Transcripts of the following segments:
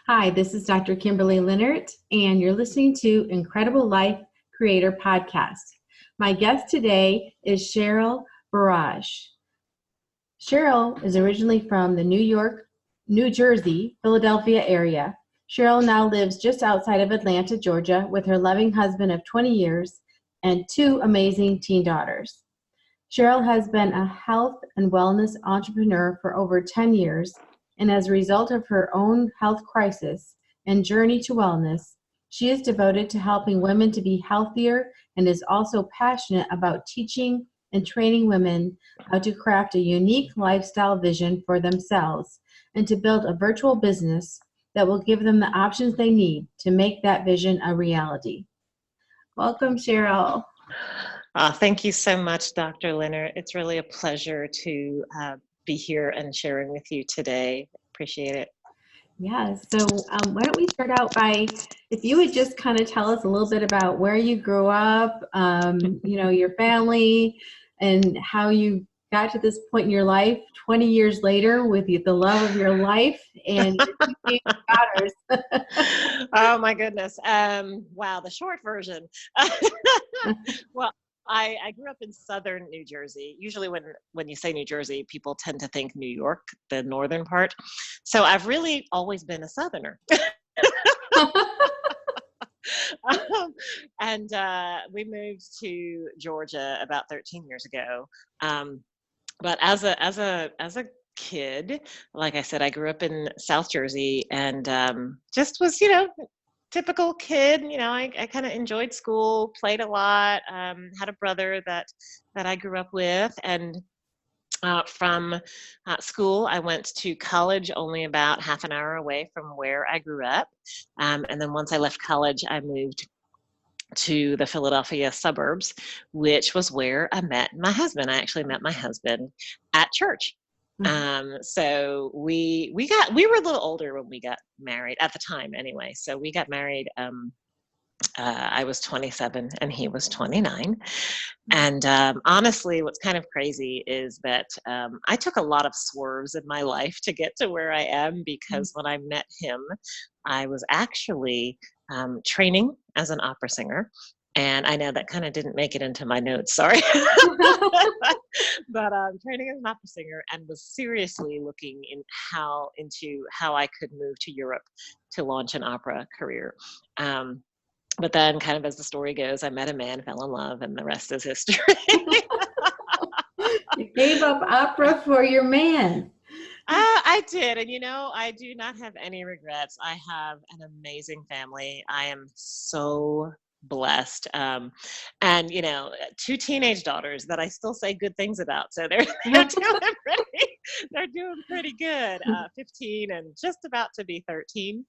Hi, this is Dr. Kimberley Linert, and you're listening to Incredible Life Creator Podcast. My guest today is Sheril Burrage. Sheril is originally from the New Jersey, Philadelphia area. Sheril now lives just outside of Atlanta, Georgia, with her loving husband of 20 years and two amazing teen daughters. Sheril has been a health and wellness entrepreneur for over 10 years, and as a result of her own health crisis and journey to wellness, she is devoted to helping women to be healthier and is also passionate about teaching and training women how to craft a unique lifestyle vision for themselves and to build a virtual business that will give them the options they need to make that vision a reality. Welcome, Sheril. Thank you so much, Dr. Linert. It's really a pleasure to be here and sharing with you today. Appreciate it. Yeah, so why don't we start out by, if you would just kind of tell us a little bit about where you grew up, your family, and how you got to this point in your life 20 years later with the love of your life and your two daughters. Oh my goodness. Wow, the short version. Well, I grew up in southern New Jersey. Usually when you say New Jersey, people tend to think New York, the northern part. So I've really always been a southerner. And we moved to Georgia about 13 years ago. But as a kid, like I said, I grew up in South Jersey and just was, typical kid. I kind of enjoyed school, played a lot, had a brother that I grew up with. And from school, I went to college only about half an hour away from where I grew up. And then once I left college, I moved to the Philadelphia suburbs, which was where I met my husband. I actually met my husband at church. So we were a little older when we got married at the time anyway. So we got married. I was 27 and he was 29. And honestly, what's kind of crazy is that I took a lot of swerves in my life to get to where I am, because when I met him, I was actually training as an opera singer. And I know that kind of didn't make it into my notes, sorry. But training as an opera singer, and was seriously looking into how I could move to Europe to launch an opera career. But then, kind of as the story goes, I met a man, fell in love, and the rest is history. You gave up opera for your man. I did. And, I do not have any regrets. I have an amazing family. I am so blessed. And, two teenage daughters that I still say good things about. So they're doing pretty good. 15 and just about to be 13.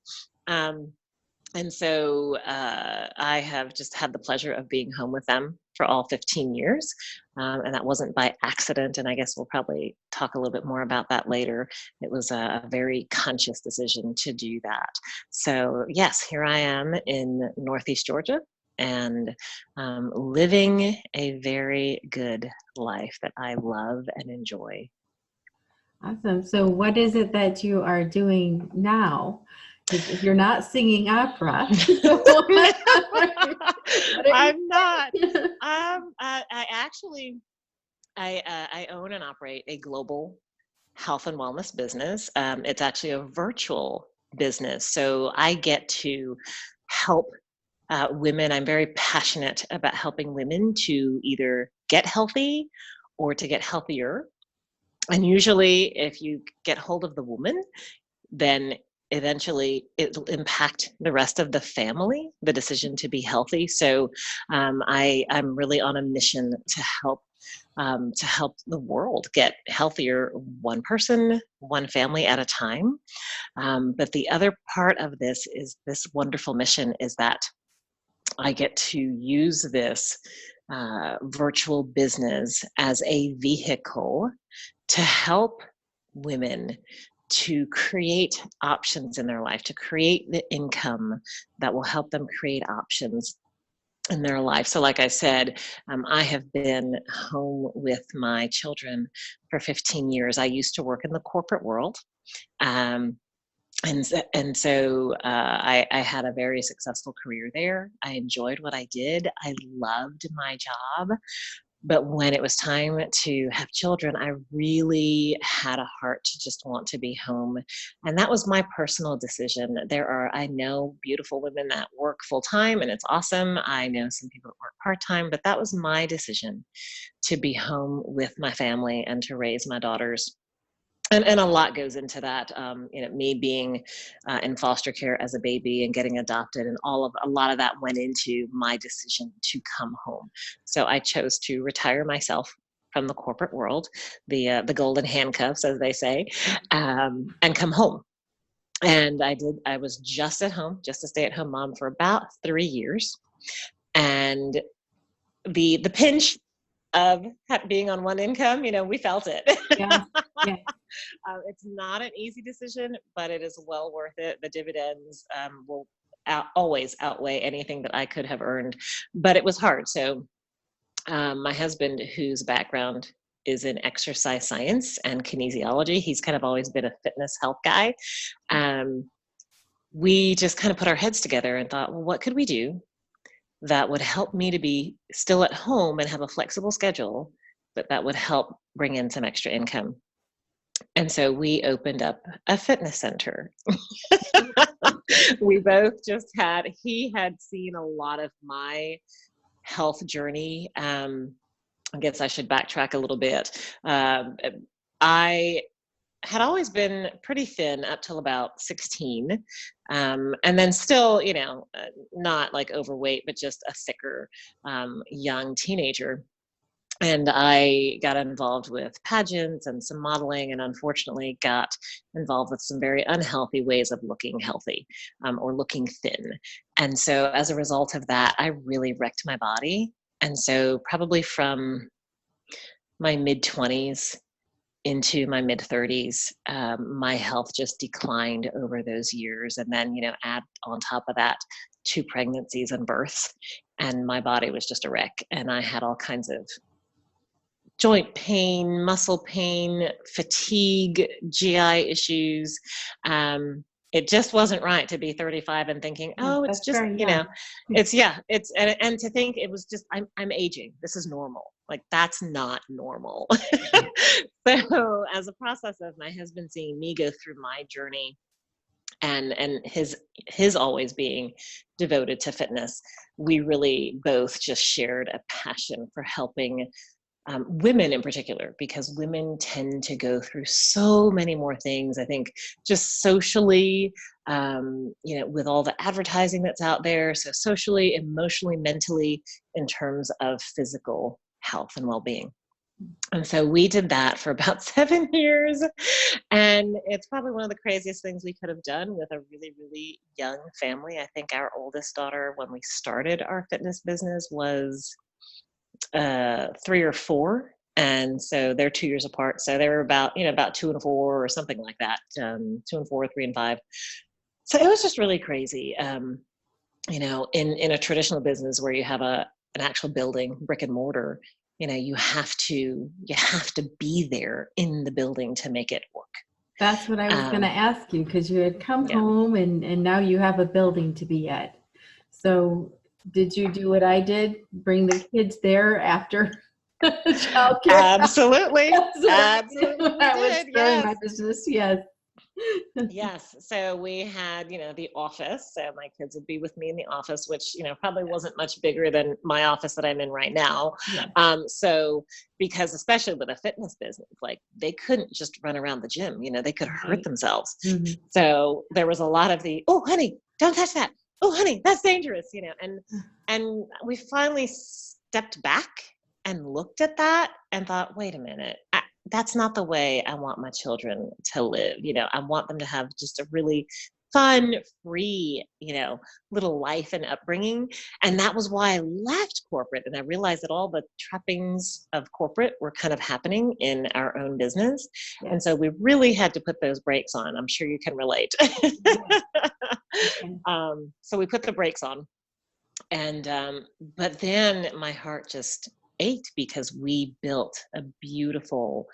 And so I have just had the pleasure of being home with them for all 15 years. And that wasn't by accident. And I guess we'll probably talk a little bit more about that later. It was a very conscious decision to do that. So yes, here I am in Northeast Georgia and living a very good life that I love and enjoy. Awesome. So what is it that you are doing now? If you're not singing opera. I'm not. I own and operate a global health and wellness business. It's actually a virtual business. So I get to help women. I'm very passionate about helping women to either get healthy or to get healthier. And usually if you get hold of the woman, then eventually it'll impact the rest of the family, the decision to be healthy. So I'm really on a mission to help the world get healthier, one person, one family at a time. But the other part of this wonderful mission is that I get to use this virtual business as a vehicle to help women to create options in their life, to create the income that will help them create options in their life. So like I said, I have been home with my children for 15 years. I used to work in the corporate world. And so I had a very successful career there. I enjoyed what I did. I loved my job. But when it was time to have children, I really had a heart to just want to be home. And that was my personal decision. I know beautiful women that work full time and it's awesome. I know some people that work part time, but that was my decision to be home with my family and to raise my daughters. And a lot goes into that, me being in foster care as a baby and getting adopted, and a lot of that went into my decision to come home. So I chose to retire myself from the corporate world, the golden handcuffs, as they say, and come home. And I did. I was just at home, just a stay-at-home mom for about 3 years, and the pinch of being on one income, we felt it. Yeah. Yeah. It's not an easy decision, but it is well worth it. The dividends will always outweigh anything that I could have earned, but it was hard. So my husband, whose background is in exercise science and kinesiology, he's kind of always been a fitness health guy. We just kind of put our heads together and thought, well, what could we do that would help me to be still at home and have a flexible schedule, but that would help bring in some extra income? And so we opened up a fitness center. We both he had seen a lot of my health journey. I guess I should backtrack a little bit. I had always been pretty thin up till about 16. And then still, not like overweight, but just a thicker young teenager. And I got involved with pageants and some modeling, and unfortunately got involved with some very unhealthy ways of looking healthy or looking thin. And so as a result of that, I really wrecked my body. And so probably from my mid-20s into my mid-30s, my health just declined over those years. And then, add on top of that 2 pregnancies and births, and my body was just a wreck. And I had all kinds of joint pain, muscle pain, fatigue, GI issues. It just wasn't right to be 35 and thinking, oh, it's just, and to think it was just, I'm aging. This is normal. Like, that's not normal. So as a process of my husband seeing me go through my journey, and his always being devoted to fitness, we really both just shared a passion for helping women in particular, because women tend to go through so many more things, I think, just socially, with all the advertising that's out there. So socially, emotionally, mentally, in terms of physical health and well-being. And so we did that for about 7 years. And it's probably one of the craziest things we could have done with a really, really young family. I think our oldest daughter, when we started our fitness business, was 3 or 4. And so they're 2 years apart. So they were about 2 and 4 or something like that. 2 and 4, 3 and 5. So it was just really crazy. In a traditional business where you have an actual building, brick and mortar, you have to be there in the building to make it work. That's what I was going to ask you, because you had come home and now you have a building to be at. So did you do what I did? Bring the kids there after childcare? Absolutely. Absolutely. I was growing my business. Yes. Yes. So we had, the office. So my kids would be with me in the office, which, probably wasn't much bigger than my office that I'm in right now. Yeah. So because especially with a fitness business, like, they couldn't just run around the gym, they could hurt themselves. Mm-hmm. So there was a lot of oh, honey, don't touch that. Oh, honey, that's dangerous, and we finally stepped back and looked at that and thought, wait a minute, that's not the way I want my children to live. I want them to have just a really fun, free, little life and upbringing. And that was why I left corporate. And I realized that all the trappings of corporate were kind of happening in our own business. Yes. And so we really had to put those brakes on. I'm sure you can relate. So we put the brakes on. And, but then my heart just 8 because we built a beautiful,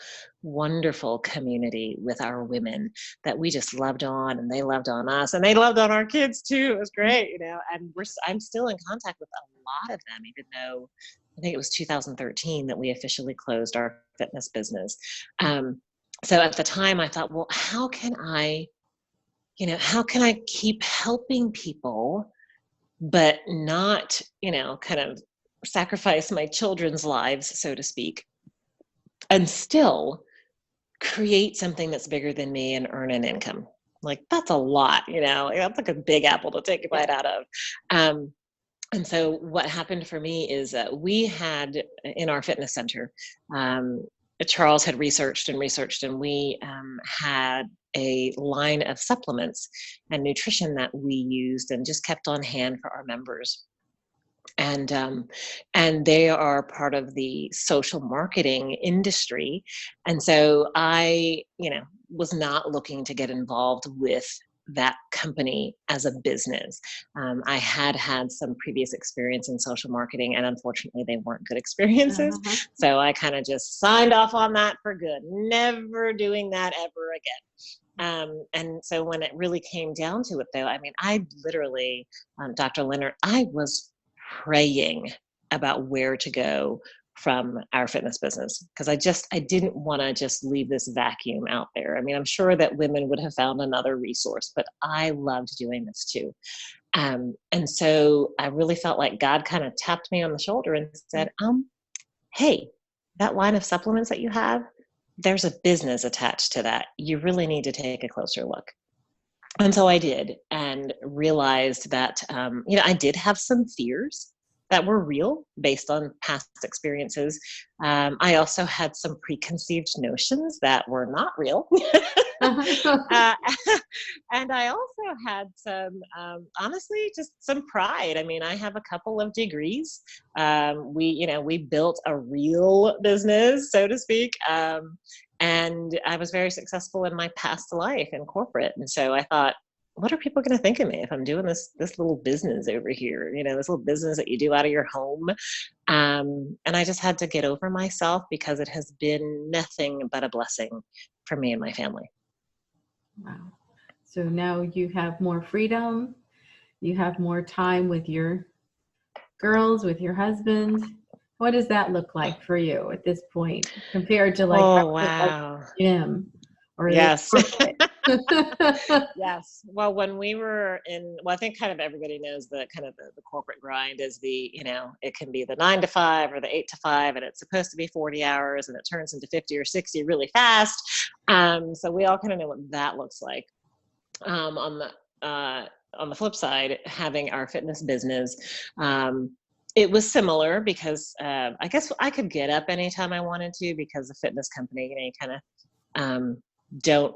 wonderful community with our women that we just loved on, and they loved on us, and they loved on our kids too. It was great, and I'm still in contact with a lot of them, even though I think it was 2013 that we officially closed our fitness business. So at the time I thought, well, how can I keep helping people, but not, kind of sacrifice my children's lives, so to speak, and still create something that's bigger than me and earn an income? Like, that's a lot, that's like a big apple to take a bite out of. And so what happened for me is we had in our fitness center, Charles had researched, and we had a line of supplements and nutrition that we used and just kept on hand for our members. And they are part of the social marketing industry. And so I, was not looking to get involved with that company as a business. I had some previous experience in social marketing, and unfortunately they weren't good experiences. So I kind of just signed off on that for good, never doing that ever again. And so when it really came down to it, though, I literally, Dr. Linert, I was praying about where to go from our fitness business, because I didn't want to just leave this vacuum out there. I'm sure that women would have found another resource, but I loved doing this too. And so I really felt like God kind of tapped me on the shoulder and said, hey, that line of supplements that you have, there's a business attached to that. You really need to take a closer look. And so I did, and realized that, I did have some fears that were real based on past experiences. I also had some preconceived notions that were not real. And I also had some, honestly, just some pride. I have a couple of degrees. We built a real business, so to speak. And I was very successful in my past life in corporate. And so I thought, what are people going to think of me if I'm doing this little business over here, this little business that you do out of your home? And I just had to get over myself, because it has been nothing but a blessing for me and my family. Wow. So now you have more freedom. You have more time with your girls, with your husband. What does that look like for you at this point compared to wow. gym or Yes. Yes. Well, when we were I think kind of everybody knows that kind of the corporate grind is it can be the 9 to 5 or the 8 to 5, and it's supposed to be 40 hours, and it turns into 50 or 60 really fast. So we all kind of know what that looks like. On the flip side, having our fitness business, it was similar, because I guess I could get up anytime I wanted to, because the fitness company, you kind of don't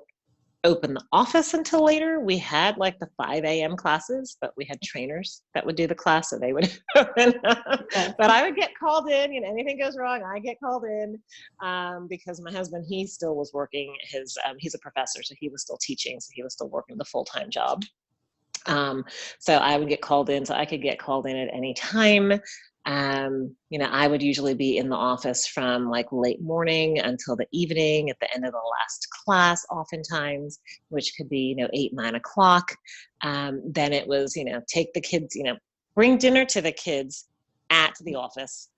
open the office until later. We had like the 5 a.m. classes, but we had trainers that would do the class, so they would open. But I would get called in. Anything goes wrong, I get called in, because my husband, he still was working his, he's a professor, so he was still teaching, so he was still working the full-time job. So I would get called in, so I could get called in at any time. I would usually be in the office from like late morning until the evening, at the end of the last class, oftentimes, which could be, 8, 9 o'clock. Then it was, take the kids, bring dinner to the kids at the office.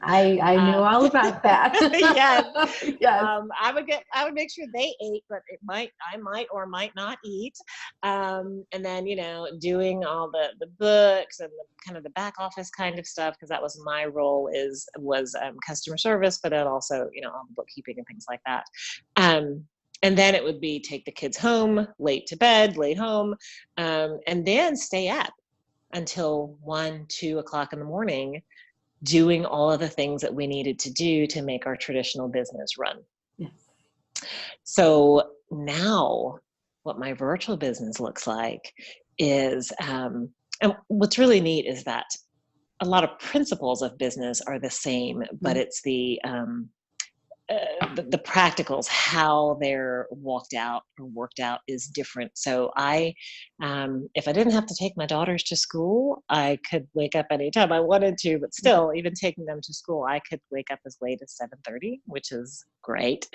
I know all about that. Yes. Yes. I would make sure they ate, but I might or might not eat. And then, doing all the books and the kind of the back office kind of stuff, because that was my role, was customer service, but then also, all the bookkeeping and things like that. And then it would be take the kids home, late to bed, late home, and then stay up until 1, 2 o'clock in the morning, doing all of the things that we needed to do to make our traditional business run. Yes. So now what my virtual business looks like is, and what's really neat is that a lot of principles of business are the same, but it's the practicals, how they're walked out or worked out is different. So if I didn't have to take my daughters to school, I could wake up anytime I wanted to, but still, even taking them to school, I could wake up as late as 7:30, which is great.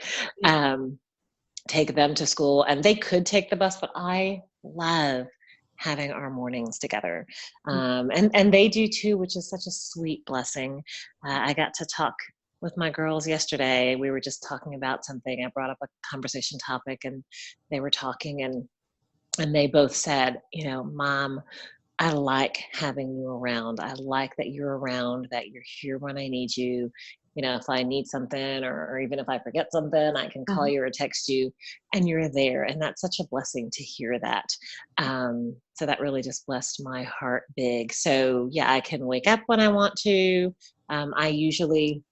Take them to school, and they could take the bus, but I love having our mornings together. And they do too, which is such a sweet blessing. I got to talk with my girls yesterday. We were just talking about something. I brought up a conversation topic, and they were talking, and they both said, Mom, I like having you around. I like that you're around, that you're here when I need you. If I need something, or even if I forget something, I can call you or text you, and you're there. And that's such a blessing to hear that. So that really just blessed my heart big. So yeah, I can wake up when I want to. I usually,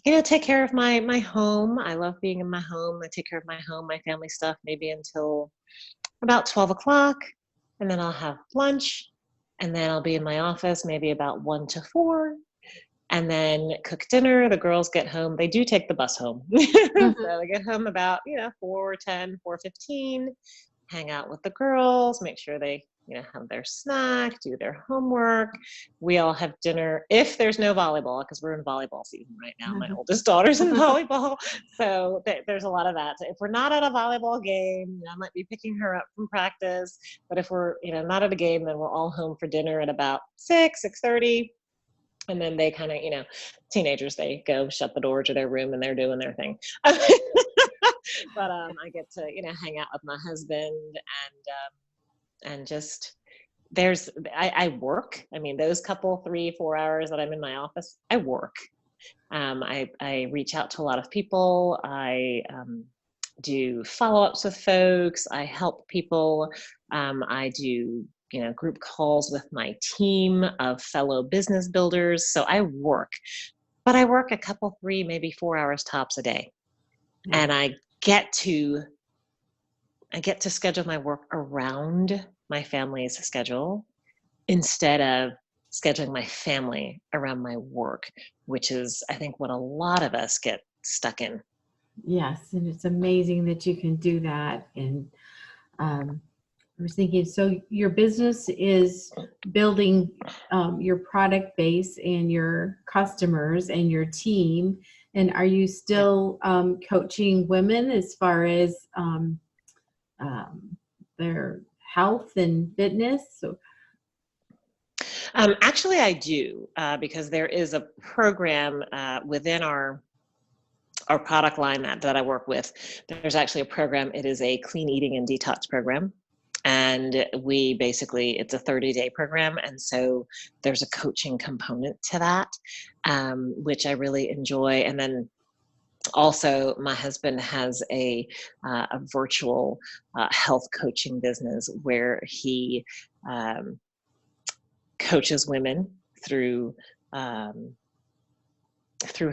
take care of my home. I love being in my home. I take care of my home, my family stuff, maybe until about 12 o'clock. And then I'll have lunch. And then I'll be in my office maybe about 1 to 4. And then cook dinner. The girls get home. They do take the bus home. So they get home about, 4:10, 4:15, hang out with the girls, make sure they, have their snack, do their homework. We all have dinner if there's no volleyball, because we're in volleyball season right now. My oldest daughter's in volleyball. So there's a lot of that. So if we're not at a volleyball game, I might be picking her up from practice. But if we're, not at a game, then we're all home for dinner at about 6:30. And then they kind of, teenagers, they go shut the door to their room and they're doing their thing. But I get to, hang out with my husband, and just I work. I mean, those couple 3-4 hours that I'm in my office, I work. I reach out to a lot of people. I do follow-ups with folks. I help people. I do group calls with my team of fellow business builders. So I work, but I work a couple, 3, maybe 4 hours tops a day. And I get to schedule my work around my family's schedule instead of scheduling my family around my work, which is, I think, what a lot of us get stuck in. Yes. And it's amazing that you can do that. And, I was thinking, so your business is building your product base and your customers and your team. And are you still coaching women as far as their health and fitness? So, actually, I do, because there is a program within our product line that I work with. There's actually a program. It is a clean eating and detox program. And it's a 30-day program. And so there's a coaching component to that, which I really enjoy. And then also my husband has a virtual health coaching business where he coaches women through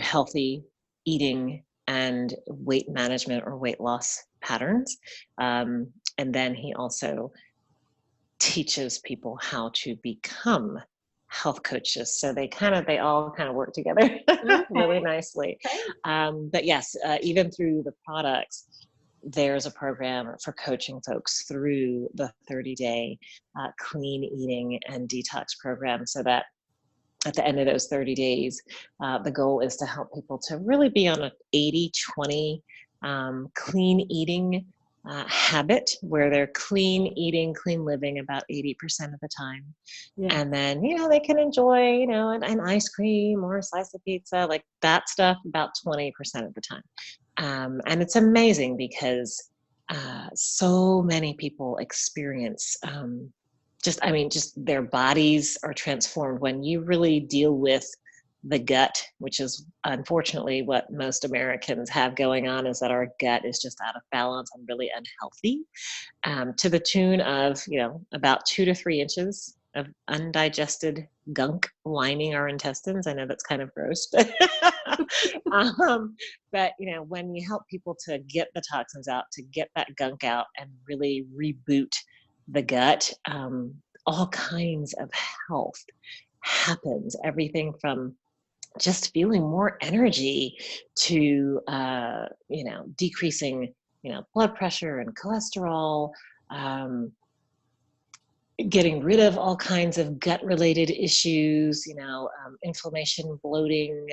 healthy eating and weight management or weight loss patterns. And then he also teaches people how to become health coaches. So they all kind of work together really nicely. But yes, even through the products, there's a program for coaching folks through the 30-day clean eating and detox program, so that at the end of those 30 days, the goal is to help people to really be on an 80-20 clean eating habit, where they're clean eating, clean living about 80% of the time. And then, they can enjoy, an ice cream or a slice of pizza, like that stuff, about 20% of the time. And it's amazing because so many people experience just their bodies are transformed when you really deal with the gut, which is unfortunately what most Americans have going on, is that our gut is just out of balance and really unhealthy, to the tune of, about 2 to 3 inches of undigested gunk lining our intestines. I know that's kind of gross, but, but when you help people to get the toxins out, to get that gunk out and really reboot the gut, all kinds of health happens. Everything from just feeling more energy, to, decreasing, blood pressure and cholesterol, um, getting rid of all kinds of gut related issues, inflammation, bloating,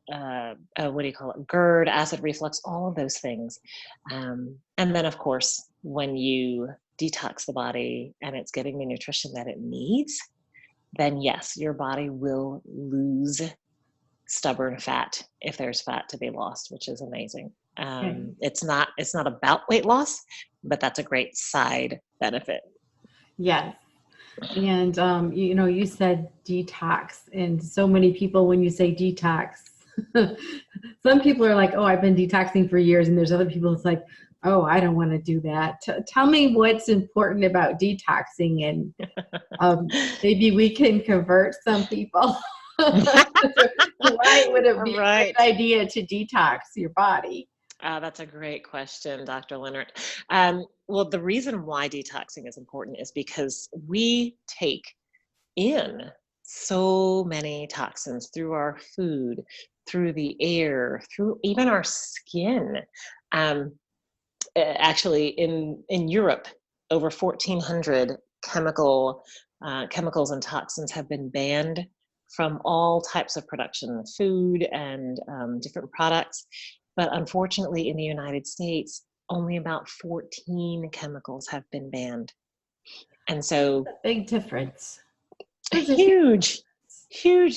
what do you call it? GERD, acid reflux, all of those things. And then of course, when you detox the body and it's getting the nutrition that it needs, then yes, your body will lose stubborn fat if there's fat to be lost, which is amazing. It's not about weight loss, but that's a great side benefit. Yes. And, you said detox, and so many people, when you say detox, some people are like, oh, I've been detoxing for years. And there's other people that's like, oh, I don't want to do that. Tell me what's important about detoxing, and maybe we can convert some people. Why would it be a good idea to detox your body? That's a great question, Dr. Linert. Well, the reason why detoxing is important is because we take in so many toxins through our food, through the air, through even our skin. Actually, in Europe, over 1,400 chemicals and toxins have been banned from all types of production, food and different products. But unfortunately, in the United States, only about 14 chemicals have been banned. And so, big difference. A huge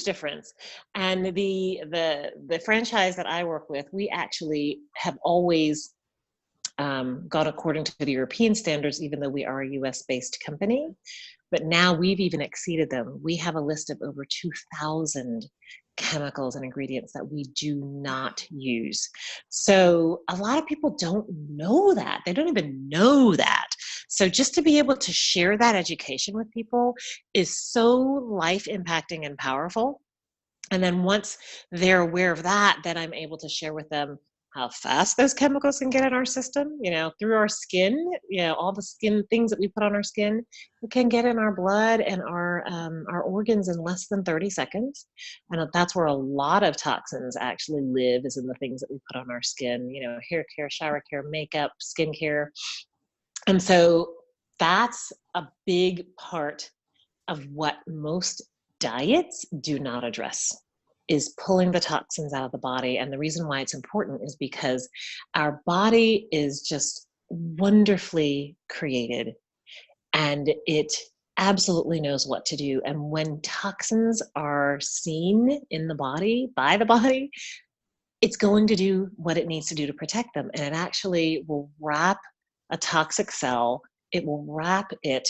difference. And the franchise that I work with, we actually have always gone according to the European standards, even though we are a US-based company. But now we've even exceeded them. We have a list of over 2,000 chemicals and ingredients that we do not use. So a lot of people don't know that. They don't even know that. So just to be able to share that education with people is so life impacting and powerful. And then once they're aware of that, then I'm able to share with them how fast those chemicals can get in our system, through our skin, all the skin things that we put on our skin, it can get in our blood and our organs in less than 30 seconds. And that's where a lot of toxins actually live, is in the things that we put on our skin, hair care, shower care, makeup, skin care. And so that's a big part of what most diets do not address, is pulling the toxins out of the body. And the reason why it's important is because our body is just wonderfully created, and it absolutely knows what to do. And when toxins are seen in the body, by the body, it's going to do what it needs to do to protect them. And it actually will wrap a toxic cell, it will wrap it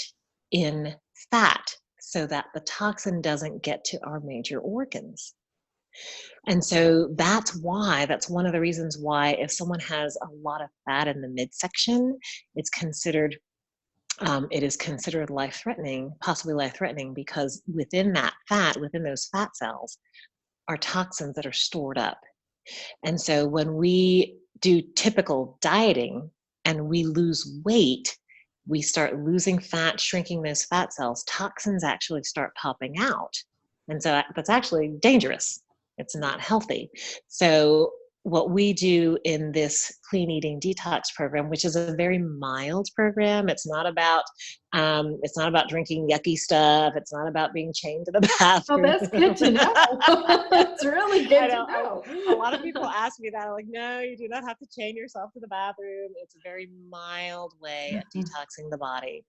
in fat so that the toxin doesn't get to our major organs. And so that's one of the reasons why, if someone has a lot of fat in the midsection, it is considered life-threatening, possibly life-threatening, because within that fat, within those fat cells, are toxins that are stored up. And so when we do typical dieting and we lose weight, we start losing fat, shrinking those fat cells, toxins actually start popping out. And so that's actually dangerous. It's not healthy. So what we do in this clean eating detox program, which is a very mild program, it's not about drinking yucky stuff. It's not about being chained to the bathroom. Oh, that's good to know. It's really good to know. A lot of people ask me that. I'm like, no, you do not have to chain yourself to the bathroom. It's a very mild way of detoxing the body.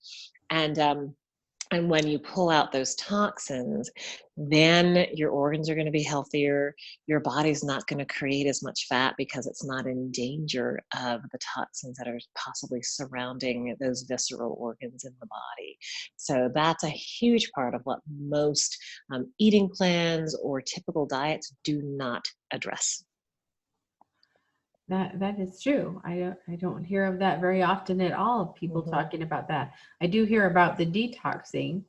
And when you pull out those toxins, then your organs are going to be healthier. Your body's not going to create as much fat because it's not in danger of the toxins that are possibly surrounding those visceral organs in the body. So that's a huge part of what most eating plans or typical diets do not address. That is true. I don't hear of that very often at all, people talking about that. I do hear about the detoxing,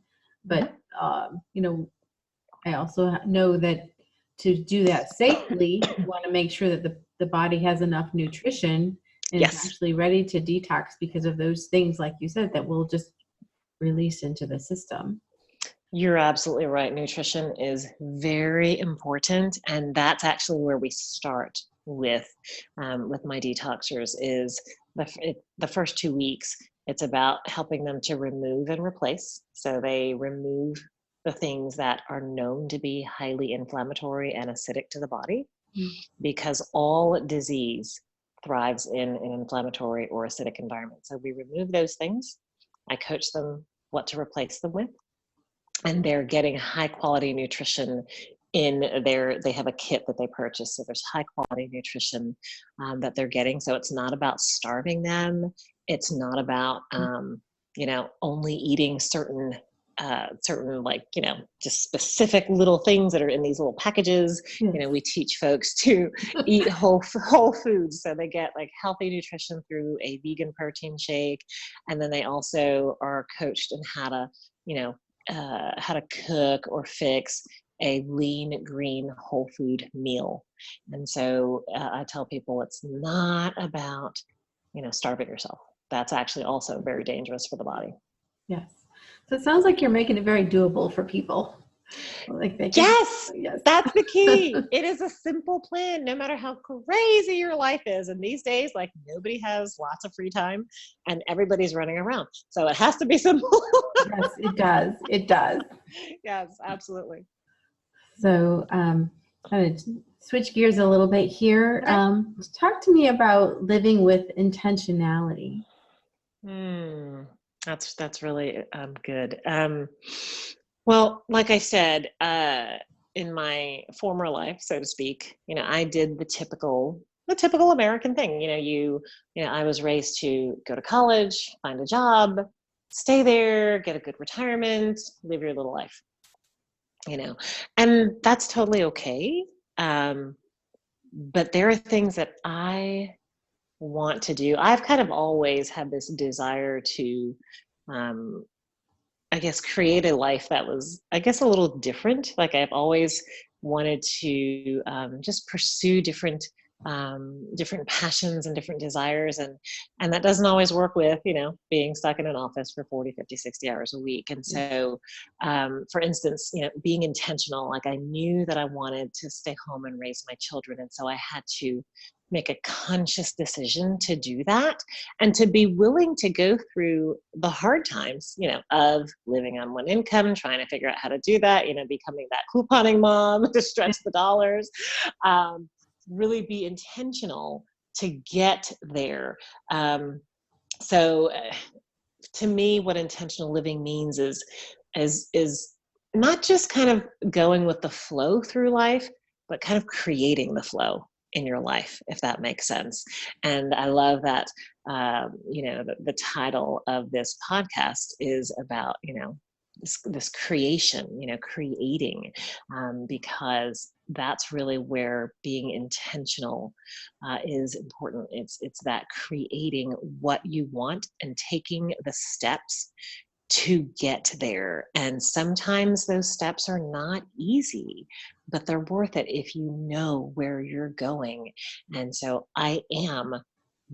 but I also know that to do that safely, you want to make sure that the body has enough nutrition and is actually ready to detox because of those things, like you said, that will just release into the system. You're absolutely right. Nutrition is very important, and that's actually where we start with my detoxers. Is the first 2 weeks. It's about helping them to remove and replace. So they remove the things that are known to be highly inflammatory and acidic to the body, Mm. because all disease thrives in an inflammatory or acidic environment. So we remove those things. I coach them what to replace them with, and they're getting high quality nutrition they have a kit that they purchase, so there's high quality nutrition that they're getting. So it's not about starving them. It's not about only eating certain, like, just specific little things that are in these little packages. Yes. We teach folks to eat whole foods, so they get like healthy nutrition through a vegan protein shake, and then they also are coached in how to cook or fix a lean, green, whole food meal. And so I tell people it's not about, starving yourself. That's actually also very dangerous for the body. Yes. So it sounds like you're making it very doable for people. Like they can, Yes, yes. that's the key. It is a simple plan, no matter how crazy your life is. And these days, like, nobody has lots of free time and everybody's running around. So it has to be simple. Yes, it does. It does. Yes, absolutely. So I'm going to switch gears a little bit here. Okay. Talk to me about living with intentionality. That's really good. Well, like I said, in my former life, so to speak, I did the typical American thing. I was raised to go to college, find a job, stay there, get a good retirement, live your little life. And that's totally okay. But there are things that I want to do. I've kind of always had this desire to, I guess, create a life that was, I guess, a little different. Like, I've always wanted to just pursue different passions and different desires, and that doesn't always work with being stuck in an office for 40, 50, 60 hours a week. And so for instance, being intentional, like, I knew that I wanted to stay home and raise my children, and so I had to make a conscious decision to do that, and to be willing to go through the hard times, of living on one income, trying to figure out how to do that, becoming that couponing mom to stretch the dollars. Really be intentional to get there. So to me, what intentional living means is not just kind of going with the flow through life, but kind of creating the flow in your life, if that makes sense. And I love that, the title of this podcast is about, this creation, creating, because that's really where being intentional is important. It's that creating what you want and taking the steps to get there. And sometimes those steps are not easy, but they're worth it if you know where you're going. And so I am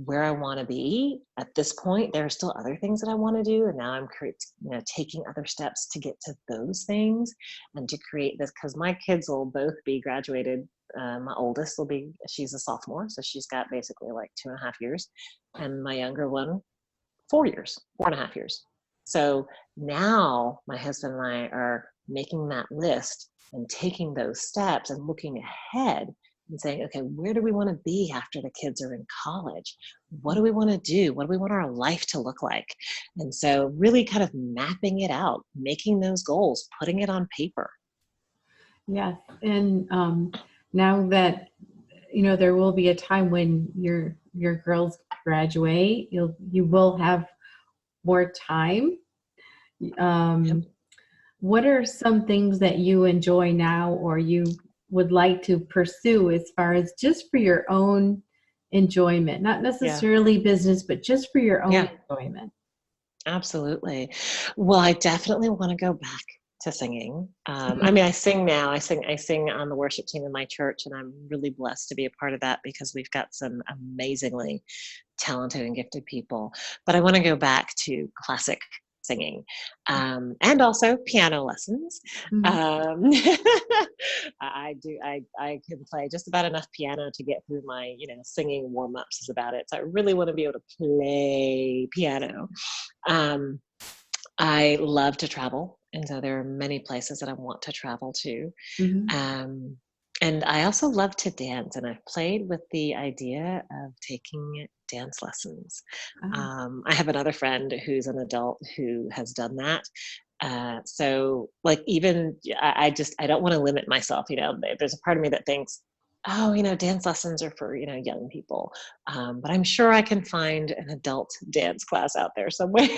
where I want to be at this point. There are still other things that I want to do, and now I'm taking other steps to get to those things and to create this, because my kids will both be graduated. My oldest she's a sophomore, so she's got basically like 2.5 years, and my younger one 4 years, 4.5 years. So now my husband and I are making that list and taking those steps and looking ahead and saying, okay, where do we want to be after the kids are in college? What do we want to do? What do we want our life to look like? And so really kind of mapping it out, making those goals, putting it on paper. Yes. And now that, there will be a time when your girls graduate, you will have more time. Yep. What are some things that you enjoy now, or you would like to pursue as far as just for your own enjoyment, not necessarily business, but just for your own enjoyment? Absolutely. Well, I definitely want to go back to singing. I mean, I sing now. I sing on the worship team in my church, and I'm really blessed to be a part of that because we've got some amazingly talented and gifted people. But I want to go back to classic singing, and also piano lessons. Mhm. I can play just about enough piano to get through my, singing warm-ups is about it. So I really want to be able to play piano. Um, I love to travel, and so there are many places that I want to travel to. Mhm. Um, and I also love to dance, and I've played with the idea of taking dance lessons. Oh. I have another friend who's an adult who has done that. So like even I don't want to limit myself. There's a part of me that thinks, oh, dance lessons are for young people, but I'm sure I can find an adult dance class out there somewhere.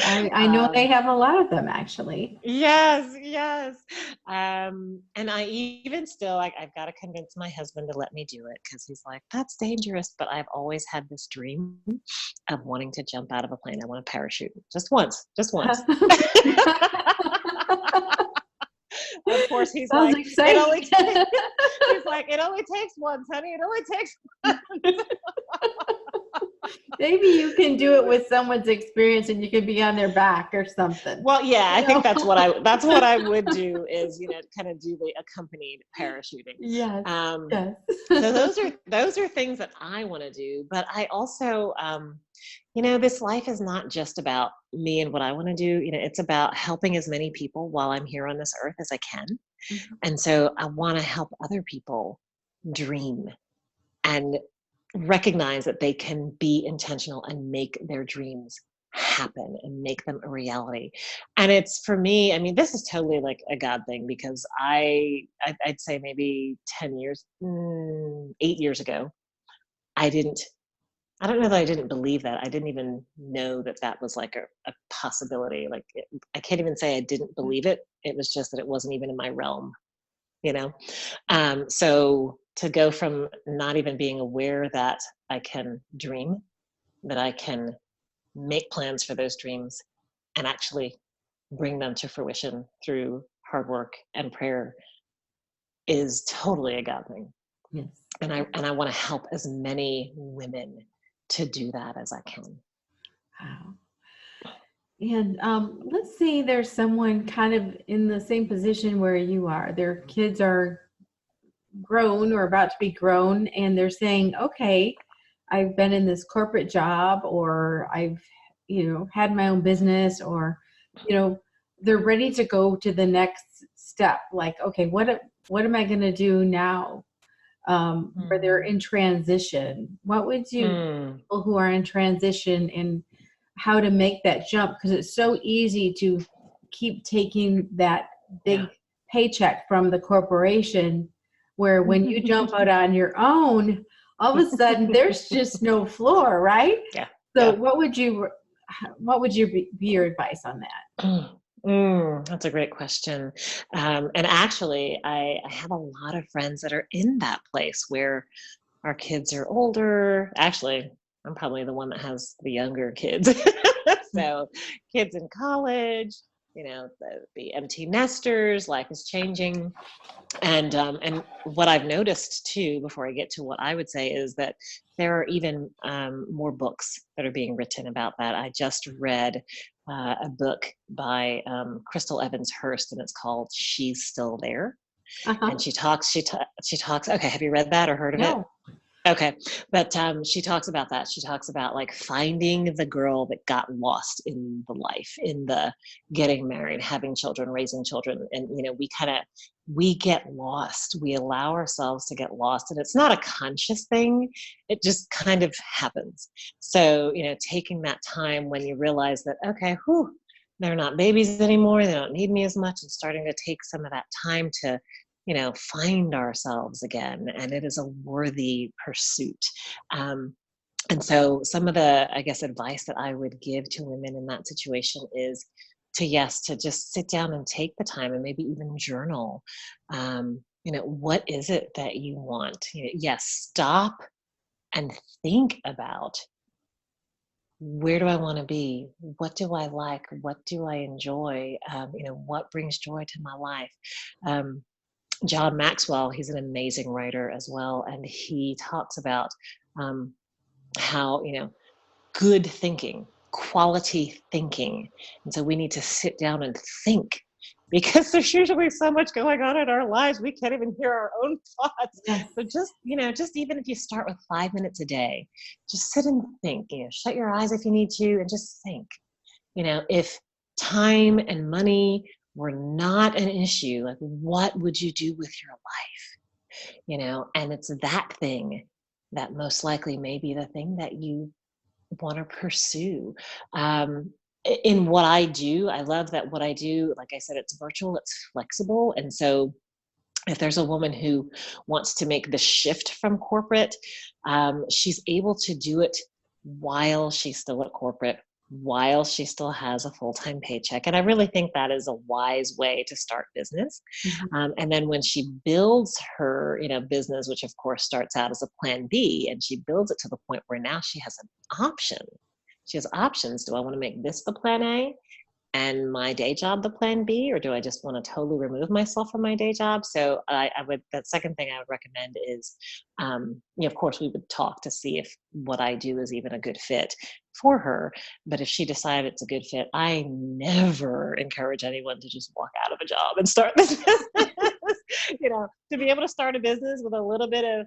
I know they have a lot of them actually. Yes, yes. And I even still, like, I've got to convince my husband to let me do it because he's like, that's dangerous. But I've always had this dream of wanting to jump out of a plane. I want to parachute just once, just once. Of course, he's Sounds like, it exciting. only takes, he's like, it only takes once, honey. It only takes once. Maybe you can do it with someone's experience and you can be on their back or something. Well, yeah, I You think know? that's what I would do is, kind of do the accompanied parachuting. Yes. Um, Yes. so those are things that I want to do, but I also, this life is not just about me and what I want to do. It's about helping as many people while I'm here on this earth as I can. Mhm. And so I want to help other people dream and recognize that they can be intentional and make their dreams happen and make them a reality. And it's for me, I mean, this is totally like a God thing because I'd say maybe 10 years, 8 years ago, I didn't, I don't know that I didn't believe that. I didn't even know that that was like a possibility. Like I can't even say I didn't believe it. It was just that it wasn't even in my realm, you know? So to go from not even being aware that I can dream, that I can make plans for those dreams and actually bring them to fruition through hard work and prayer is totally a God thing. Yes. And I want to help as many women to do that as I can. Wow. And let's say there's someone kind of in the same position where you are. Their kids are grown or about to be grown, and they're saying, okay, I've been in this corporate job, or I've, had my own business, or, they're ready to go to the next step. Like, okay, what am I going to do now? Where they're in transition. What would you, Mm. people who are in transition, and how to make that jump? Because it's so easy to keep taking that Yeah. big paycheck from the corporation, where when you jump out on your own, all of a sudden there's just no floor, right? Yeah. So Yeah. what would be your advice on that? That's a great question. And actually, I have a lot of friends that are in that place where our kids are older. Actually, I'm probably the one that has the younger kids. So kids in college, the empty nesters, life is changing. And what I've noticed too, before I get to what I would say, is that there are even more books that are being written about that. I just read a book by Crystal Evans Hurst, and it's called "She's Still There." And Uh-huh. she talks. Okay, have you read that or heard of it? No. Okay, but she talks about that. She talks about like finding the girl that got lost in the life, in the getting married, having children, raising children, and we get lost. We allow ourselves to get lost, and it's not a conscious thing. It just kind of happens. So taking that time when you realize that okay, they're not babies anymore. They don't need me as much, and starting to take some of that time to find ourselves again. And it is a worthy pursuit. And so some of the, I guess, advice that I would give to women in that situation is to just sit down and take the time and maybe even journal. What is it that you want? Yes, stop and think about, where do I want to be? What do I like? What do I enjoy? What brings joy to my life? John Maxwell, he's an amazing writer as well, and he talks about how good thinking, quality thinking. And so we need to sit down and think, because there's usually so much going on in our lives, we can't even hear our own thoughts. Yes. So just even if you start with 5 minutes a day, just sit and think, shut your eyes if you need to, and just think, if time and money were not an issue, like what would you do with your life? And it's that thing that most likely may be the thing that you want to pursue. In what I do, I love that what I do, like I said, it's virtual, it's flexible. And so if there's a woman who wants to make the shift from corporate, she's able to do it while she's still at corporate, while she still has a full-time paycheck. And I really think that is a wise way to start business. Mm-hmm. And then when she builds her, business, which of course starts out as a plan B, and she builds it to the point where now she has an option. She has options. Do I want to make this the plan A and my day job the plan B, or do I just want to totally remove myself from my day job? So that second thing I would recommend is, of course we would talk to see if what I do is even a good fit for her. But if she decided it's a good fit, I never encourage anyone to just walk out of a job and start this business. To be able to start a business with a little bit of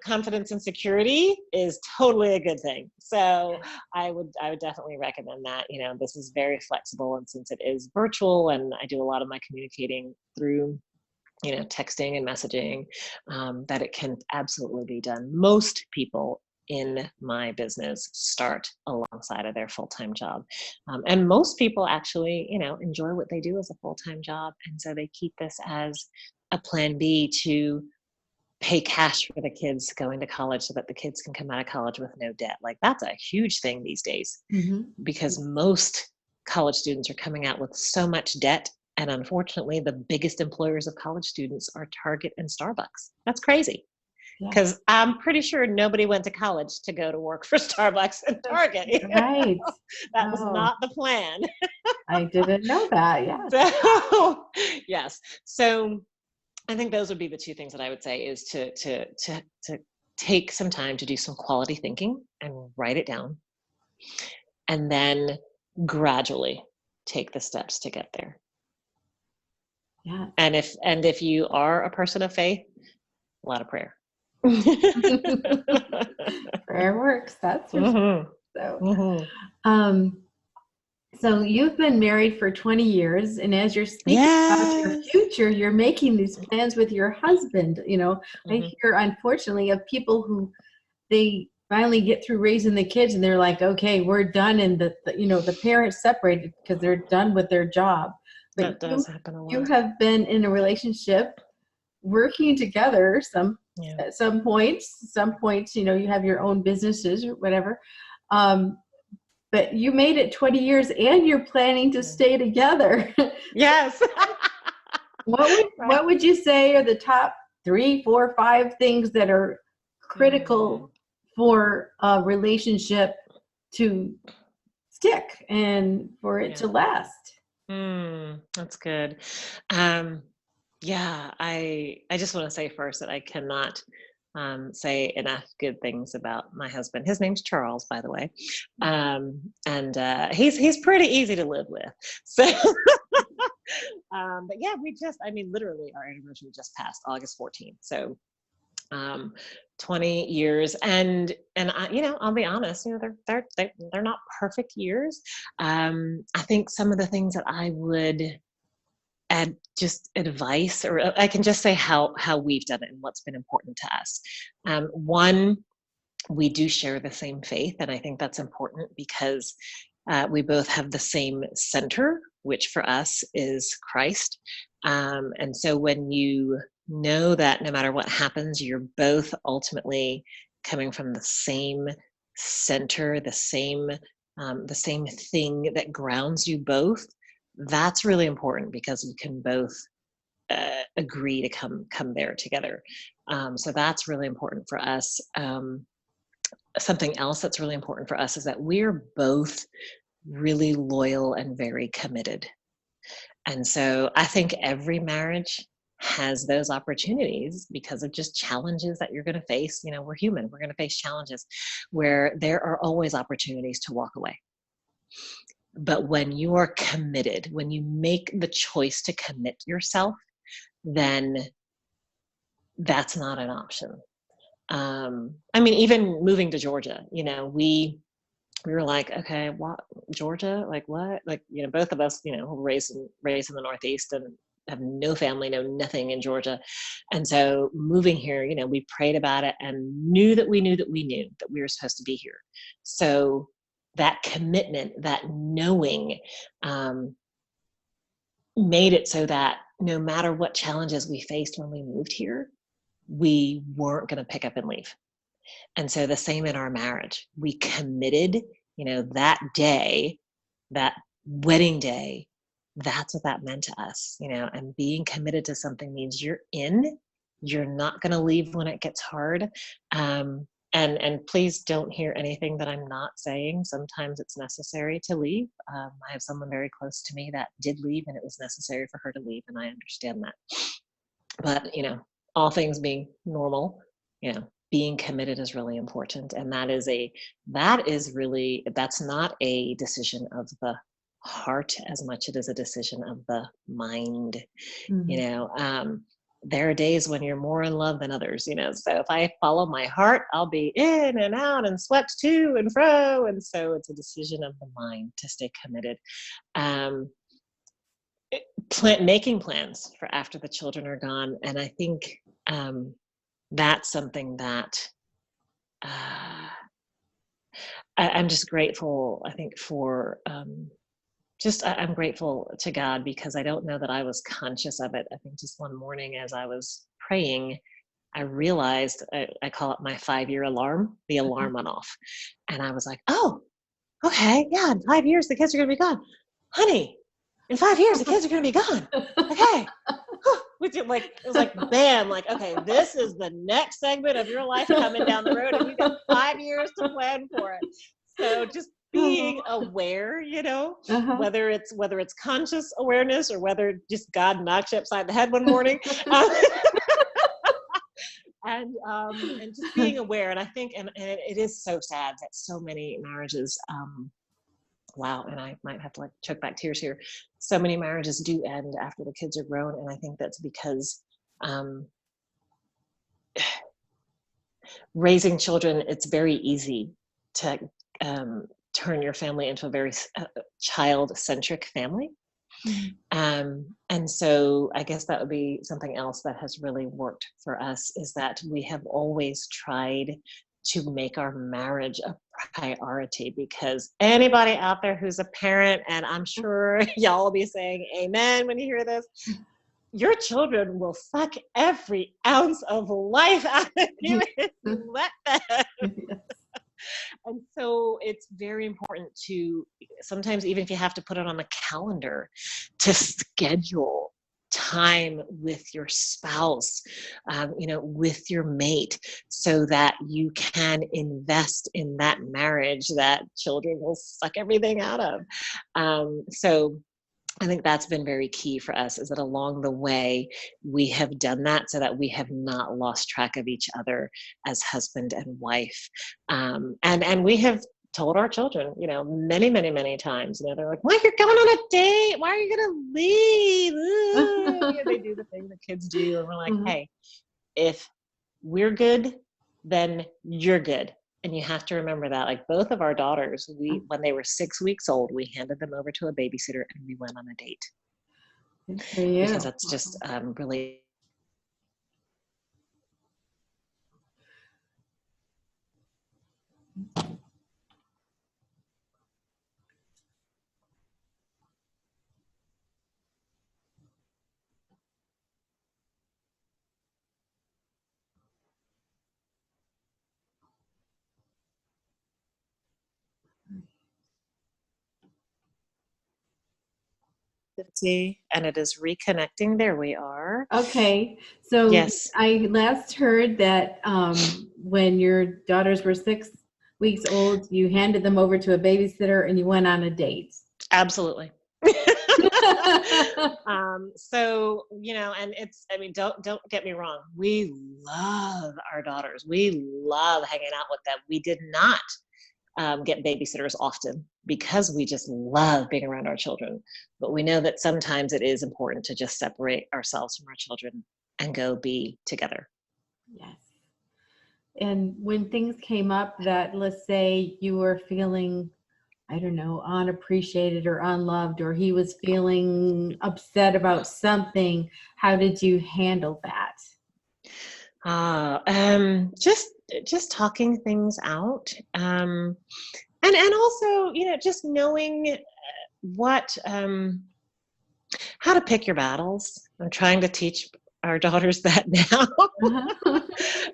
confidence and security is totally a good thing. So I would definitely recommend that. This is very flexible, and since it is virtual, and I do a lot of my communicating through, texting and messaging, that it can absolutely be done. Most people in my business start alongside of their full-time job. And most people actually, enjoy what they do as a full-time job. And so they keep this as a plan B to pay cash for the kids going to college so that the kids can come out of college with no debt. Like that's a huge thing these days, Mm-hmm. because most college students are coming out with so much debt. And unfortunately, the biggest employers of college students are Target and Starbucks. That's crazy. Because I'm pretty sure nobody went to college to go to work for Starbucks and Target. Right. That was not the plan. I didn't know that. Yeah. So, yes. So I think those would be the two things that I would say, is to take some time to do some quality thinking and write it down, and then gradually take the steps to get there. Yeah. And if you are a person of faith, a lot of prayer. Prayer works. That's for Mm-hmm. sure. So, so you've been married for 20 years, and as you're thinking about your future, you're making these plans with your husband. I hear, unfortunately, of people who they finally get through raising the kids, and they're like, okay, we're done, and the parents separated because they're done with their job. But that does happen a lot. You have been in a relationship working together at some points, you have your own businesses or whatever. But you made it 20 years, and you're planning to stay together. Yes. What would you say are the top 3, 4, 5 things that are critical for a relationship to stick and for it to last? That's good. I just want to say first that I cannot say enough good things about my husband. His name's Charles, by the way. He's pretty easy to live with. So, but yeah, literally our anniversary just passed August 14th. So, 20 years, and I, I'll be honest, they're not perfect years. I think some of the things that I would add, just advice, or I can just say how we've done it and what's been important to us. One, we do share the same faith, and I think that's important because we both have the same center, which for us is Christ. And so when you know that no matter what happens, you're both ultimately coming from the same center, the same thing that grounds you both, that's really important, because you can both agree to come there together. So that's really important for us. Something else that's really important for us is that we're both really loyal and very committed. And so I think every marriage has those opportunities because of just challenges that you're going to face. We're human. We're going to face challenges where there are always opportunities to walk away. But when you are committed, when you make the choice to commit yourself, then that's not an option. Even moving to Georgia, we were like, okay, what, Georgia? Like what? Like, both of us, were raised in the Northeast and have no family, no nothing in Georgia. And so moving here, we prayed about it and knew that we were supposed to be here. So that commitment, that knowing, made it so that no matter what challenges we faced when we moved here, we weren't going to pick up and leave. And so the same in our marriage. We committed, that day, that wedding day, that's what that meant to us, and being committed to something means you're not going to leave when it gets hard. And please don't hear anything that I'm not saying. Sometimes it's necessary to leave. I have someone very close to me that did leave, and it was necessary for her to leave, and I understand that. But, all things being normal, being committed is really important. And that's not a decision of the heart as much as it is a decision of the mind. Mm-hmm. There are days when you're more in love than others, so if I follow my heart, I'll be in and out and swept to and fro. And so it's a decision of the mind to stay committed. Making plans for after the children are gone. And I think that's something that I'm just grateful, I think, for I'm grateful to God, because I don't know that I was conscious of it. I think just one morning as I was praying, I realized, I call it my 5-year alarm, the alarm went off. And I was like, oh, okay, yeah, in 5 years, the kids are going to be gone. Honey, in 5 years, the kids are going to be gone. Okay. It was like, bam, like, okay, this is the next segment of your life coming down the road, and you got 5 years to plan for it. So just being aware, whether it's conscious awareness or whether just God knocks you upside the head one morning. And just being aware. And I think, and it is so sad that so many marriages, wow, and I might have to choke back tears here. So many marriages do end after the kids are grown. And I think that's because raising children, it's very easy to turn your family into a very child-centric family. Mm-hmm. And so I guess that would be something else that has really worked for us, is that we have always tried to make our marriage a priority, because anybody out there who's a parent, and I'm sure y'all will be saying amen when you hear this, your children will suck every ounce of life out of you if you let them. And so it's very important to, sometimes even if you have to put it on the calendar, to schedule time with your spouse, with your mate, so that you can invest in that marriage that children will suck everything out of. So I think that's been very key for us, is that along the way we have done that so that we have not lost track of each other as husband and wife. And we have told our children, many, many, many times, they're like, why are you going on a date? Why are you going to leave? They do the thing that kids do. And we're like, hey, if we're good, then you're good. And you have to remember that, like both of our daughters, when they were 6 weeks old, we handed them over to a babysitter and we went on a date. Good for you. Because that's just really. And it is reconnecting. There we are. Okay. So yes. I last heard that when your daughters were 6 weeks old, you handed them over to a babysitter and you went on a date. Absolutely. So, and don't get me wrong. We love our daughters. We love hanging out with them. We did not get babysitters often because we just love being around our children. But we know that sometimes it is important to just separate ourselves from our children and go be together. Yes. And when things came up that, let's say you were feeling, I don't know, unappreciated or unloved, or he was feeling upset about something, how did you handle that? Just talking things out. And also, just knowing what, how to pick your battles. I'm trying to teach our daughters that now.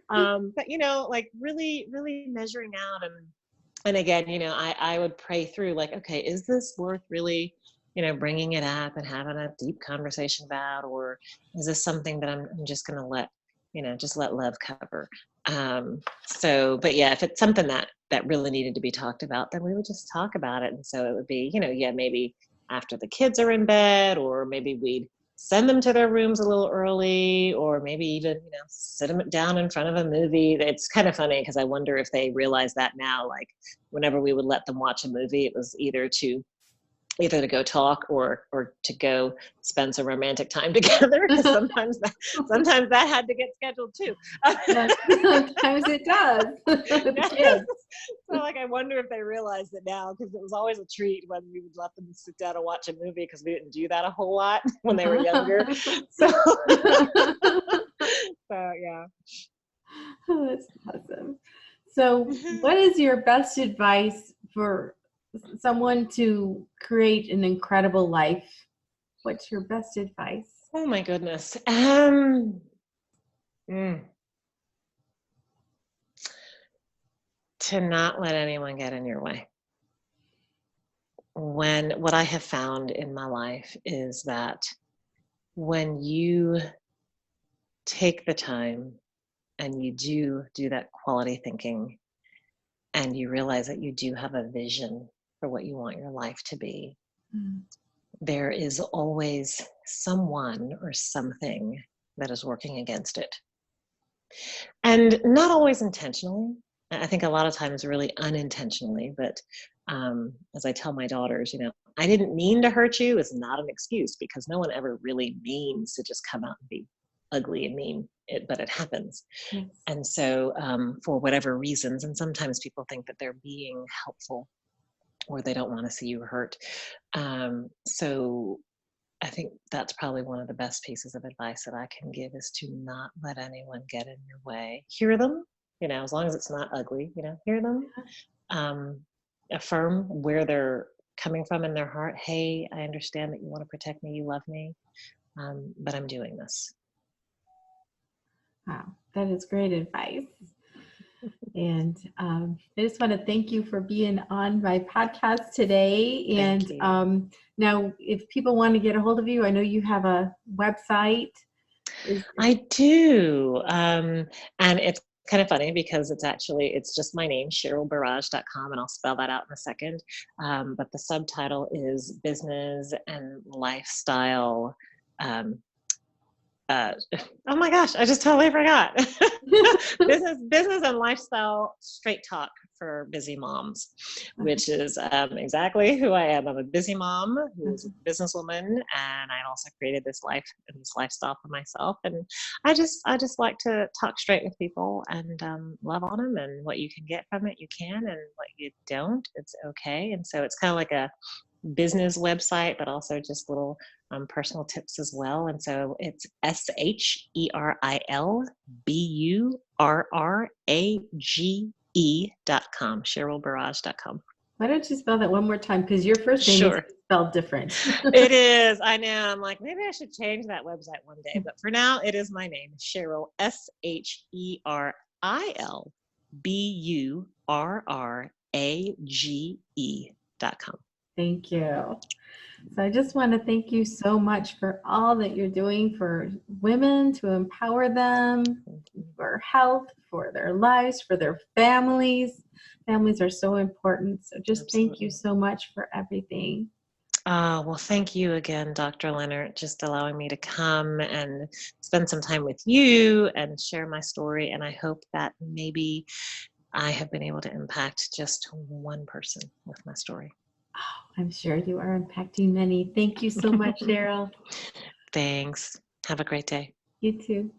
But like really, really measuring out, and again, I would pray through, like, okay, is this worth really, bringing it up and having a deep conversation about, or is this something that I'm just going to let, just let love cover? But yeah, if it's something that really needed to be talked about, then we would just talk about it. And so it would be, maybe after the kids are in bed, or maybe we'd send them to their rooms a little early, or maybe even, sit them down in front of a movie. It's kind of funny because I wonder if they realize that now, like whenever we would let them watch a movie, it was either to go talk or to go spend some romantic time together. Sometimes that had to get scheduled too. Sometimes it does. The kids. So like, I wonder if they realize it now, because it was always a treat when we would let them sit down and watch a movie, because we didn't do that a whole lot when they were younger. So yeah. Oh, that's awesome. So what is your best advice for someone to create an incredible life? What's your best advice? Oh my goodness. To not let anyone get in your way. What I have found in my life is that when you take the time and you do that quality thinking, and you realize that you do have a vision for what you want your life to be, there is always someone or something that is working against it. And not always intentionally. I think a lot of times really unintentionally, but as I tell my daughters, I didn't mean to hurt you is not an excuse, because no one ever really means to just come out and be ugly and mean, but it happens. Yes. And so for whatever reasons, and sometimes people think that they're being helpful or they don't want to see you hurt. So I think that's probably one of the best pieces of advice that I can give, is to not let anyone get in your way. Hear them, as long as it's not ugly, hear them. Affirm where they're coming from in their heart. Hey, I understand that you want to protect me, you love me, but I'm doing this. Wow, that is great advice. And I just want to thank you for being on my podcast today. And now, if people want to get a hold of you, I know you have a website. I do. And it's kind of funny because it's just my name, SherilBurrage.com, and I'll spell that out in a second. But the subtitle is Business and Lifestyle. Oh my gosh, I just totally forgot. business and lifestyle straight talk for busy moms, which is exactly who I am. I'm a busy mom who's a businesswoman, and I also created this life and this lifestyle for myself. And I just like to talk straight with people and love on them. And what you can get from it, you can, and what you don't, it's okay. And so it's kind of like a business website, but also just little personal tips as well. And so it's SherilBurrage.com, SherilBurrage.com. Why don't you spell that one more time? Because your first name is spelled different. It is. I know. I'm like, maybe I should change that website one day. But for now, it is my name, Sheril, SherilBurrage.com. Thank you. So I just want to thank you so much for all that you're doing for women, to empower them for health, for their lives, for their families. Families are so important. So just Thank you so much for everything. Well, thank you again, Dr. Linert, just allowing me to come and spend some time with you and share my story. And I hope that maybe I have been able to impact just one person with my story. Oh, I'm sure you are impacting many. Thank you so much, Sheril. Thanks. Have a great day. You too.